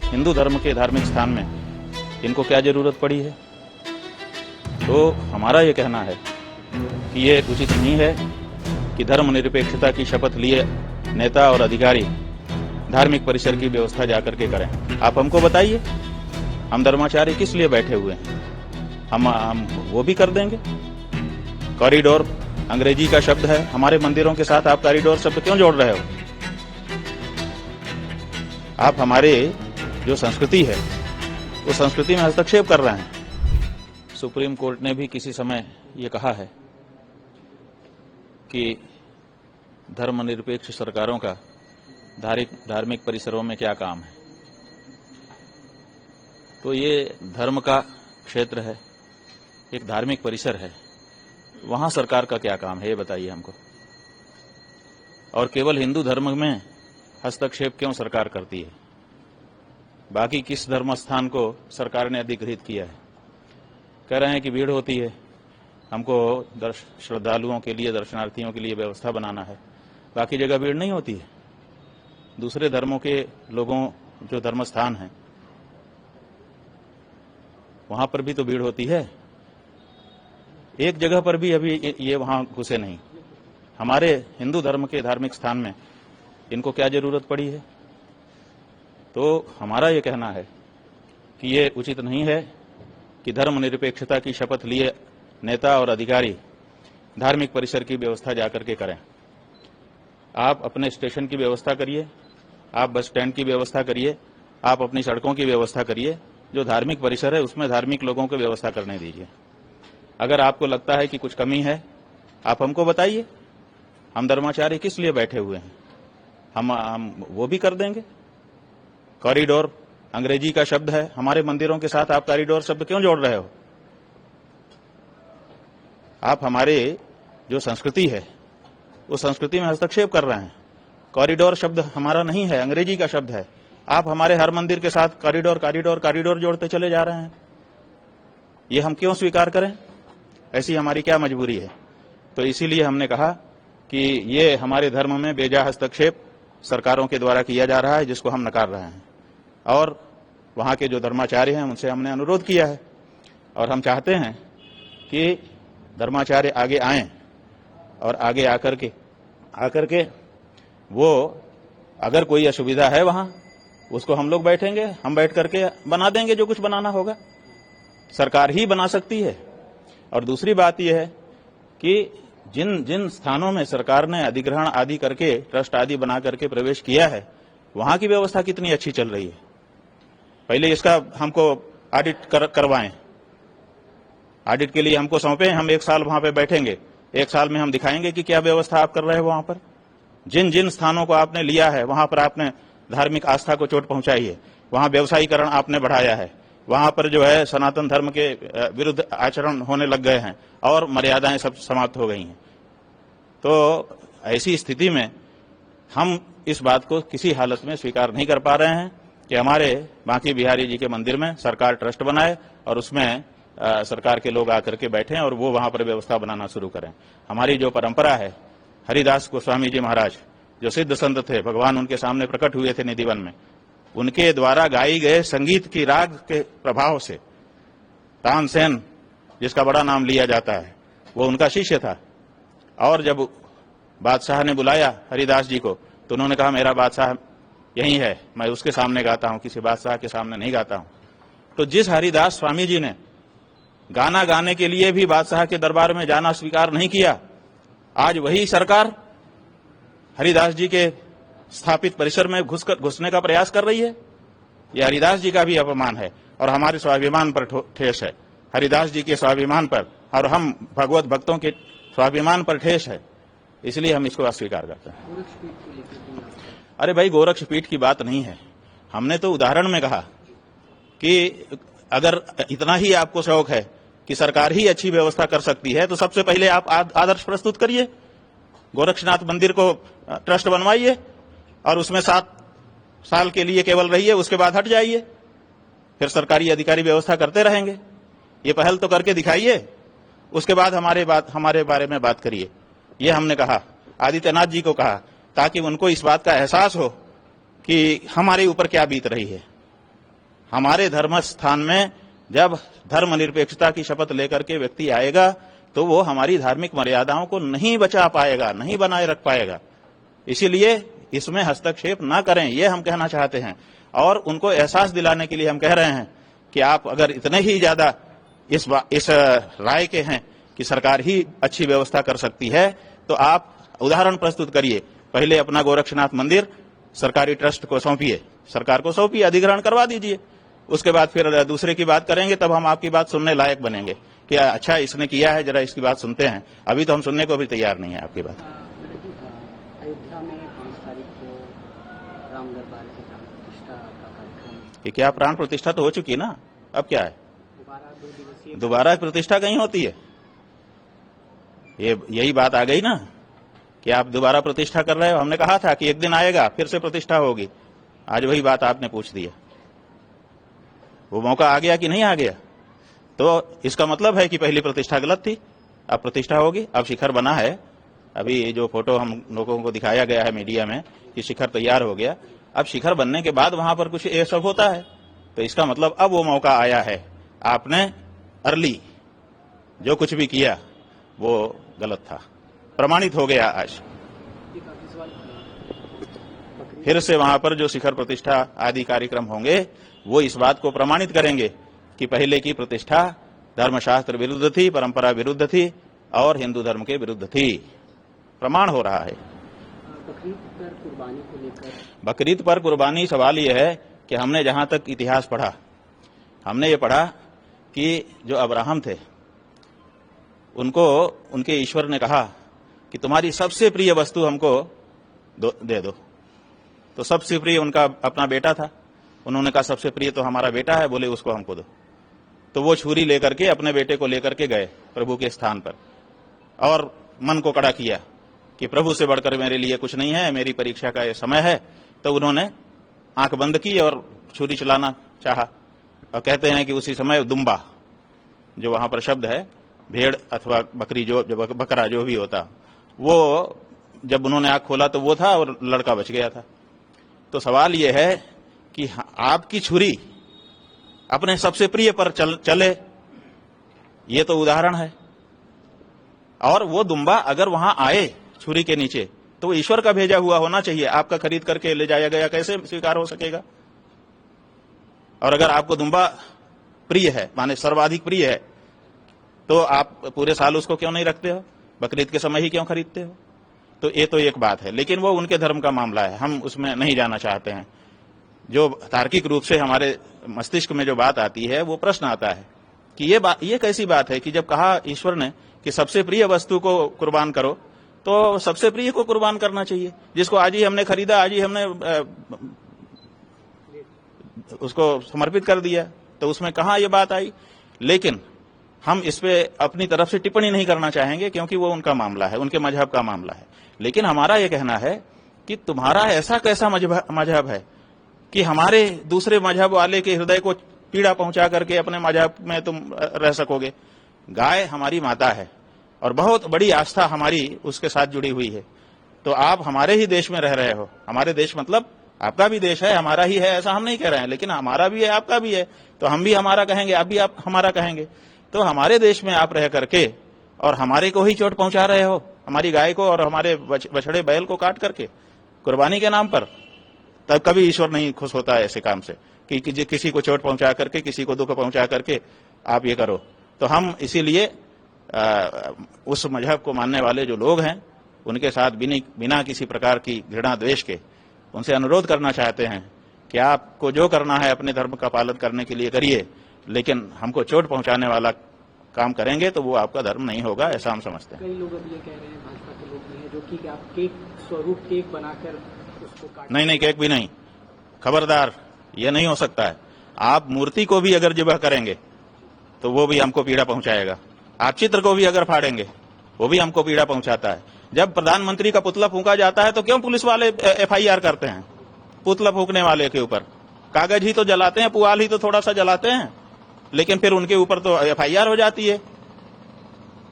हिंदू धर्म के धार्मिक स्थान में इनको क्या जरूरत पड़ी है। तो हमारा ये कहना है कि ये उचित नहीं है कि धर्मनिरपेक्षता की शपथ लिए नेता और अधिकारी धार्मिक परिसर की व्यवस्था जाकर के करें। आप हमको बताइए, हम धर्माचार्य किस लिए बैठे हुए हैं? हम वो भी कर देंगे। कॉरिडोर अंग्रेजी का शब्द है, हमारे मंदिरों के साथ आप कॉरिडोर शब्द क्यों जोड़ रहे हो? आप हमारे जो संस्कृति है उस संस्कृति में हस्तक्षेप कर रहे हैं। सुप्रीम कोर्ट ने भी किसी समय ये कहा है कि धर्मनिरपेक्ष सरकारों का धार्मिक परिसरों में क्या काम है। तो ये धर्म का क्षेत्र है, एक धार्मिक परिसर है, वहां सरकार का क्या काम है ये बताइए हमको। और केवल हिंदू धर्म में हस्तक्षेप क्यों सरकार करती है? बाकी किस धर्म स्थान को सरकार ने अधिकृत किया है? कह रहे हैं कि भीड़ होती है, हमको श्रद्धालुओं के लिए, दर्शनार्थियों के लिए व्यवस्था बनाना है। बाकी जगह भीड़ नहीं होती है। दूसरे धर्मों के लोगों जो धर्म स्थान है वहां पर भी तो भीड़ होती है। एक जगह पर भी अभी ये वहां घुसे नहीं। हमारे हिंदू धर्म के धार्मिक स्थान में इनको क्या जरूरत पड़ी है? तो हमारा ये कहना है कि ये उचित नहीं है कि धर्मनिरपेक्षता की शपथ लिए नेता और अधिकारी धार्मिक परिसर की व्यवस्था जाकर के करें। आप अपने स्टेशन की व्यवस्था करिए, आप बस स्टैंड की व्यवस्था करिए, आप अपनी सड़कों की व्यवस्था करिए। जो धार्मिक परिसर है उसमें धार्मिक लोगों को व्यवस्था करने दीजिए। अगर आपको लगता है कि कुछ कमी है, आप हमको बताइए। हम धर्माचार्य किस लिए बैठे हुए हैं? हम वो भी कर देंगे। कॉरिडोर अंग्रेजी का शब्द है, हमारे मंदिरों के साथ आप कॉरिडोर शब्द क्यों जोड़ रहे हो? आप हमारे जो संस्कृति है उस संस्कृति में हस्तक्षेप कर रहे हैं। कॉरिडोर शब्द हमारा नहीं है, अंग्रेजी का शब्द है। आप हमारे हर मंदिर के साथ कॉरिडोर कॉरिडोर कॉरिडोर जोड़ते चले जा रहे हैं। ये हम क्यों स्वीकार करें? ऐसी हमारी क्या मजबूरी है? तो इसीलिए हमने कहा कि ये हमारे धर्म में बेजा हस्तक्षेप सरकारों के द्वारा किया जा रहा है, जिसको हम नकार रहे हैं। और वहां के जो धर्माचार्य हैं उनसे हमने अनुरोध किया है और हम चाहते हैं कि धर्माचार्य आगे आएं और आगे आकर के वो अगर कोई असुविधा है वहां उसको हम लोग बैठेंगे, हम बैठ करके बना देंगे जो कुछ बनाना होगा। सरकार ही बना सकती है। और दूसरी बात यह है कि जिन जिन स्थानों में सरकार ने अधिग्रहण आदि करके, ट्रस्ट आदि बना करके प्रवेश किया है, वहां की व्यवस्था कितनी अच्छी चल रही है। पहले इसका हमको ऑडिट करवाएं। ऑडिट के लिए हमको सौंपें, हम 1 साल वहां पे बैठेंगे। 1 साल में हम दिखाएंगे कि क्या व्यवस्था आप कर रहे हो वहां पर। जिन जिन स्थानों को आपने लिया है वहां पर आपने धार्मिक आस्था को चोट पहुंचाई है, वहां व्यवसायीकरण आपने बढ़ाया है, वहां पर जो है सनातन धर्म के विरुद्ध आचरण होने लग गए हैं और मर्यादाएं सब समाप्त हो गई हैं। तो ऐसी स्थिति में हम इस बात को किसी हालत में स्वीकार नहीं कर पा रहे हैं कि हमारे बांकी बिहारी जी के मंदिर में सरकार ट्रस्ट बनाए और उसमें सरकार के लोग आकर के बैठें और वो वहां पर व्यवस्था बनाना शुरू करें। हमारी जो परंपरा है, हरिदास गोस्वामी जी महाराज जो सिद्ध संत थे, भगवान उनके सामने प्रकट हुए थे निधिवन में, उनके द्वारा गाई गए संगीत की राग के प्रभाव से तानसेन, जिसका बड़ा नाम लिया जाता है, वो उनका शिष्य था। और जब बादशाह ने बुलाया हरिदास जी को तो उन्होंने कहा मेरा बादशाह यही है, मैं उसके सामने गाता हूं, किसी बादशाह के सामने नहीं गाता हूं। तो जिस हरिदास स्वामी जी ने गाना गाने के लिए भी बादशाह के दरबार में जाना स्वीकार नहीं किया, आज वही सरकार हरिदास जी के स्थापित परिसर में घुसने का प्रयास कर रही है। यह हरिदास जी का भी अपमान है और हमारे स्वाभिमान पर ठेस है। हरिदास जी के स्वाभिमान पर और हम भगवत भक्तों के स्वाभिमान पर ठेस है, इसलिए हम इसको अस्वीकार करते हैं। अरे भाई, गोरक्ष पीठ की बात नहीं है। हमने तो उदाहरण में कहा कि अगर इतना ही आपको शौक है कि सरकार ही अच्छी व्यवस्था कर सकती है तो सबसे पहले आप आदर्श प्रस्तुत करिए। गोरक्षनाथ मंदिर को ट्रस्ट बनवाइए और उसमें 7 साल के लिए केवल रहिए, उसके बाद हट जाइए, फिर सरकारी अधिकारी व्यवस्था करते रहेंगे। ये पहल तो करके दिखाइए, उसके बाद हमारे बारे में बात करिए। ये हमने कहा, आदित्यनाथ जी को कहा, ताकि उनको इस बात का एहसास हो कि हमारे ऊपर क्या बीत रही है। हमारे धर्म स्थान में जब धर्मनिरपेक्षता की शपथ लेकर के व्यक्ति आएगा तो वो हमारी धार्मिक मर्यादाओं को नहीं बचा पाएगा, नहीं बनाए रख पाएगा। इसीलिए इसमें हस्तक्षेप ना करें, ये हम कहना चाहते हैं। और उनको एहसास दिलाने के लिए हम कह रहे हैं कि आप अगर इतने ही ज्यादा इस राय के हैं कि सरकार ही अच्छी व्यवस्था कर सकती है, तो आप उदाहरण प्रस्तुत करिए। पहले अपना गोरक्षनाथ मंदिर सरकारी ट्रस्ट को सौंपिए, सरकार को सौंपिए, अधिग्रहण करवा दीजिए। उसके बाद फिर दूसरे की बात करेंगे, तब हम आपकी बात सुनने लायक बनेंगे कि अच्छा इसने किया है, जरा इसकी बात सुनते हैं। अभी तो हम सुनने को भी तैयार नहीं है आपकी बात। अयोध्या में 5 तारीख को राम दरबार की प्राण प्रतिष्ठा का कार्यक्रम, कि क्या प्राण प्रतिष्ठा तो हो चुकी है ना, अब क्या है? दोबारा प्रतिष्ठा कहीं होती है? यही बात आ गई ना कि आप दोबारा प्रतिष्ठा कर रहे हो। हमने कहा था कि एक दिन आएगा फिर से प्रतिष्ठा होगी, आज वही बात आपने पूछ दी है। वो मौका आ गया कि नहीं आ गया? तो इसका मतलब है कि पहली प्रतिष्ठा गलत थी, अब प्रतिष्ठा होगी। अब शिखर बना है, अभी जो फोटो हम लोगों को दिखाया गया है मीडिया में कि शिखर तैयार हो गया। अब शिखर बनने के बाद वहां पर कुछ ये सब होता है, तो इसका मतलब अब वो मौका आया है। आपने अर्ली जो कुछ भी किया वो गलत था, प्रमाणित हो गया। आज फिर से वहां पर जो शिखर प्रतिष्ठा आदि कार्यक्रम होंगे वो इस बात को प्रमाणित करेंगे कि पहले की प्रतिष्ठा धर्मशास्त्र विरुद्ध थी, परंपरा विरुद्ध थी और हिंदू धर्म के विरुद्ध थी। प्रमाण हो रहा है। बकरीद पर कुर्बानी को लेकर, बकरीद पर कुर्बानी, सवाल यह है कि हमने जहां तक इतिहास पढ़ा, हमने ये पढ़ा कि जो अब्राहम थे उनको उनके ईश्वर ने कहा कि तुम्हारी सबसे प्रिय वस्तु हमको दे दो। तो सबसे प्रिय उनका अपना बेटा था। उन्होंने कहा सबसे प्रिय तो हमारा बेटा है, बोले उसको हमको दो। तो वो छुरी लेकर के अपने बेटे को लेकर के गए प्रभु के स्थान पर और मन को कड़ा किया कि प्रभु से बढ़कर मेरे लिए कुछ नहीं है, मेरी परीक्षा का ये समय है। तो उन्होंने आंख बंद की और छुरी चलाना चाहा। और कहते हैं कि उसी समय दुम्बा, जो वहां पर शब्द है, भेड़ अथवा बकरी, जो बकरा जो भी होता, वो जब उन्होंने आंख खोला तो वो था और लड़का बच गया था। तो सवाल यह है कि आपकी छुरी अपने सबसे प्रिय पर चले, ये तो उदाहरण है। और वो दुम्बा अगर वहां आए छुरी के नीचे तो वो ईश्वर का भेजा हुआ होना चाहिए। आपका खरीद करके ले जाया गया कैसे स्वीकार हो सकेगा? और अगर आपको दुम्बा प्रिय है, माने सर्वाधिक प्रिय है, तो आप पूरे साल उसको क्यों नहीं रखते हो? बकरीद के समय ही क्यों खरीदते हो? तो ये तो एक बात है, लेकिन वो उनके धर्म का मामला है, हम उसमें नहीं जाना चाहते हैं। जो तार्किक रूप से हमारे मस्तिष्क में जो बात आती है, वो प्रश्न आता है कि ये कैसी बात है कि जब कहा ईश्वर ने कि सबसे प्रिय वस्तु को कुर्बान करो, तो सबसे प्रिय को कुर्बान करना चाहिए। जिसको आज ही हमने खरीदा, आज ही हमने उसको समर्पित कर दिया, तो उसमें कहां ये बात आई? लेकिन हम इस पे अपनी तरफ से टिप्पणी नहीं करना चाहेंगे, क्योंकि वो उनका मामला है, उनके मजहब का मामला है। लेकिन हमारा ये कहना है कि तुम्हारा ऐसा कैसा मजहब है कि हमारे दूसरे मजहब वाले के हृदय को पीड़ा पहुंचा करके अपने मजहब में तुम रह सकोगे? गाय हमारी माता है और बहुत बड़ी आस्था हमारी उसके साथ जुड़ी हुई है। तो आप हमारे ही देश में रह रहे हो। हमारे देश मतलब आपका भी देश है, हमारा ही है, ऐसा हम नहीं कह रहे हैं, लेकिन हमारा भी है, आपका भी है, तो हम भी हमारा कहेंगे, आप भी आप हमारा कहेंगे। तो हमारे देश में आप रह करके और हमारे को ही चोट पहुंचा रहे हो, हमारी गाय को और हमारे बछड़े बैल को काट करके कुर्बानी के नाम पर। तब कभी ईश्वर नहीं खुश होता है ऐसे काम से कि किसी को चोट पहुंचा करके, किसी को दुख पहुंचा करके आप ये करो। तो हम इसीलिए उस मजहब को मानने वाले जो लोग हैं उनके साथ बिना किसी प्रकार की घृणा द्वेष के उनसे अनुरोध करना चाहते हैं कि आपको जो करना है अपने धर्म का पालन करने के लिए करिए, लेकिन हमको चोट पहुंचाने वाला काम करेंगे तो वो आपका धर्म नहीं होगा, ऐसा हम समझते हैं। कई लोग अब ये कह रहे हैं, भाजपा के लोग भी हैं, जो कि आप केक स्वरूप केक बनाकर उसको काट। नहीं, केक भी नहीं, खबरदार, ये नहीं हो सकता है। आप मूर्ति को भी अगर जिबह करेंगे तो वो भी हमको पीड़ा पहुंचाएगा। आप चित्र को भी अगर फाड़ेंगे वो भी हमको पीड़ा पहुंचाता है। जब प्रधानमंत्री का पुतला फूंका जाता है तो क्यों पुलिस वाले FIR करते हैं पुतला फूंकने वाले के ऊपर? कागज ही तो जलाते हैं, पुआल ही तो थोड़ा सा जलाते हैं, लेकिन फिर उनके ऊपर तो FIR हो जाती है।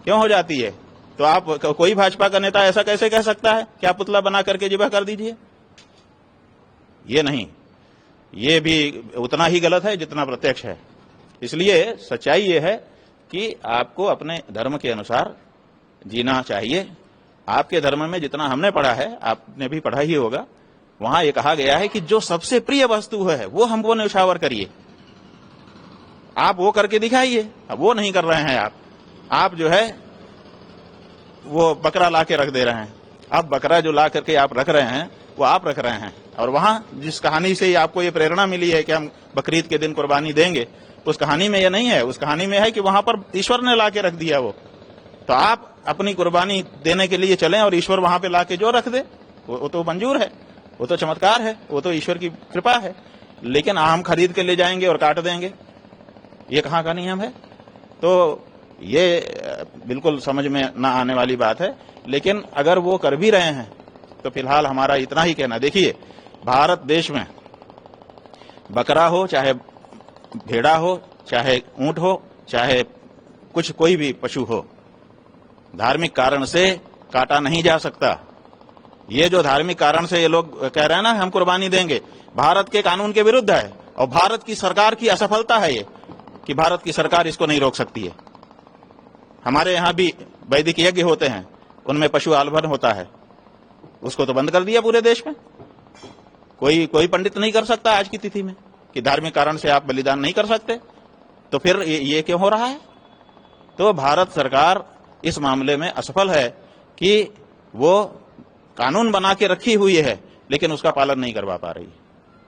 क्यों हो जाती है? तो आप, कोई भाजपा का नेता ऐसा कैसे कह सकता है कि आप पुतला बना करके जिबह कर दीजिए? ये नहीं, ये भी उतना ही गलत है जितना प्रत्यक्ष है। इसलिए सच्चाई ये है कि आपको अपने धर्म के अनुसार जीना चाहिए। आपके धर्म में जितना हमने पढ़ा है, आपने भी पढ़ा ही होगा, वहां ये कहा गया है कि जो सबसे प्रिय वस्तु है वो हमको न्यौछावर करिए। आप वो करके दिखाइए। अब वो नहीं कर रहे हैं आप जो है वो बकरा ला के रख दे रहे हैं। अब बकरा जो ला करके आप रख रहे हैं वो आप रख रहे हैं, और वहां जिस कहानी से आपको ये प्रेरणा मिली है कि हम बकरीद के दिन कुर्बानी देंगे, उस कहानी में ये नहीं है। उस कहानी में है कि वहां पर ईश्वर ने ला के रख दिया वो। तो आप अपनी कुर्बानी देने के लिए चलें और ईश्वर वहां पे ला के जो रख दे वो तो मंजूर है, वो तो चमत्कार है, वो तो ईश्वर की कृपा है। लेकिन हम खरीद के ले जाएंगे और काट देंगे, ये कहाँ का नियम है? तो ये बिल्कुल समझ में ना आने वाली बात है। लेकिन अगर वो कर भी रहे हैं तो फिलहाल हमारा इतना ही कहना, देखिए भारत देश में बकरा हो, चाहे भेड़ा हो, चाहे ऊंट हो, चाहे कोई भी पशु हो, धार्मिक कारण से काटा नहीं जा सकता। ये जो धार्मिक कारण से ये लोग कह रहे हैं ना हम कुर्बानी देंगे, भारत के कानून के विरुद्ध है, और भारत की सरकार की असफलता है ये कि भारत की सरकार इसको नहीं रोक सकती है। हमारे यहाँ भी वैदिक यज्ञ होते हैं, उनमें पशु आलभन होता है, उसको तो बंद कर दिया पूरे देश में। कोई पंडित नहीं कर सकता आज की तिथि में कि धार्मिक कारण से आप बलिदान नहीं कर सकते। तो फिर ये क्यों हो रहा है? तो भारत सरकार इस मामले में असफल है कि वो कानून बना के रखी हुई है लेकिन उसका पालन नहीं करवा पा रही है।